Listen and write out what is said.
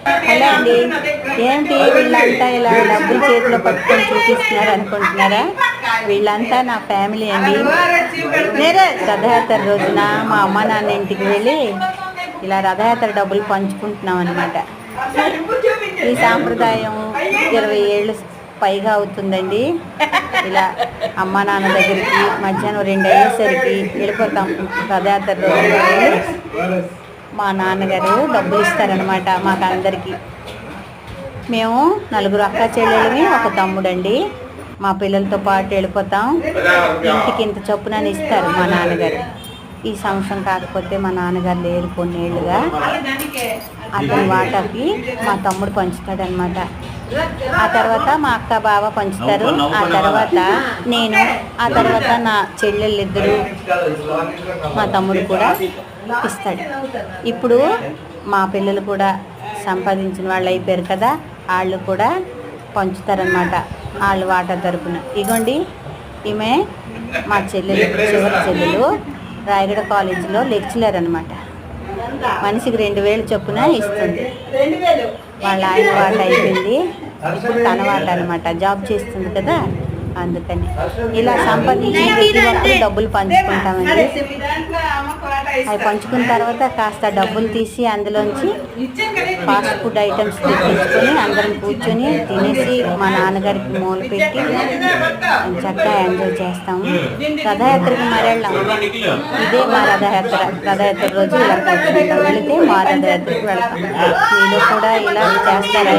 Hello అండి, ఏంటి వీళ్ళంతా ఇలా డబ్బులు చేతిలో పట్టుకొని చూపిస్తున్నారు అనుకుంటున్నారా? వీళ్ళంతా నా ఫ్యామిలీ అండి. రథయాత్ర రోజున మా అమ్మ నాన్న ఇంటికి వెళ్ళి ఇలా రథయాత్ర డబ్బులు పంచుకుంటున్నాం అనమాట. ఈ సాంప్రదాయం 20 ఏళ్ళు పైగా అవుతుందండి. ఇలా అమ్మ నాన్న దగ్గరికి మధ్యాహ్నం 2 అయ్యేసరికి వెళ్ళిపోతాం. రథయాత్ర రోజు మా నాన్నగారు డబ్బులు ఇస్తారనమాట మాకు అందరికీ. మేము 4 అక్క చెల్లెళ్ళని, ఒక తమ్ముడండి. మా పిల్లలతో పాటు వెళ్ళిపోతాం. ఇంటికి ఇంత చొప్పున ఇస్తారు మా నాన్నగారు. ఈ సంవత్సరం కాకపోతే మా నాన్నగారు లేరు కొన్నేళ్ళుగా. అతని వాటాకి మా తమ్ముడు పంచుతాడనమాట. ఆ తర్వాత మా అక్క బావ పంచుతారు. ఆ తర్వాత నేను, ఆ తర్వాత నా చెల్లెళ్ళిద్దరు, మా తమ్ముడు కూడా ఇస్తాడు. ఇప్పుడు మా పిల్లలు కూడా సంపాదించిన వాళ్ళు అయిపోయారు కదా, వాళ్ళు కూడా పంచుతారనమాట వాళ్ళు వాటా తరపున. ఇగోండి, ఈమె మా చెల్లెలు, చివరి చెల్లెలు, రాయగడ కాలేజీలో లెక్చరర్ అనమాట. మనిషికి 2000 చొప్పున ఇస్తుంది. వాళ్ళ ఆయన వాట అయిపోయింది, ఇప్పుడు తన వాట అనమాట. జాబ్ చేస్తుంది కదా, అందుకని ఇలా సంపాదించిన ప్రతి ఒక్కరు డబ్బులు పంచుకుంటామండి. అవి పంచుకున్న తర్వాత కాస్త డబ్బులు తీసి అందులోంచి ఫాస్ట్ ఫుడ్ ఐటమ్స్ తెప్పించుకొని అందరం కూర్చొని తినేసి మా నాన్నగారికి మూల పెట్టి చక్కగా ఎంజాయ్ చేస్తాము. రథయాత్రకి మరెళ్ళాం. ఇదే మా రథయాత్ర. రథయాత్ర రోజు ఇలా కూర్చుంటాం. వెళితే మా రథయాత్రకి వెళ్తాం. మీరు కూడా ఇలా చేస్తారా?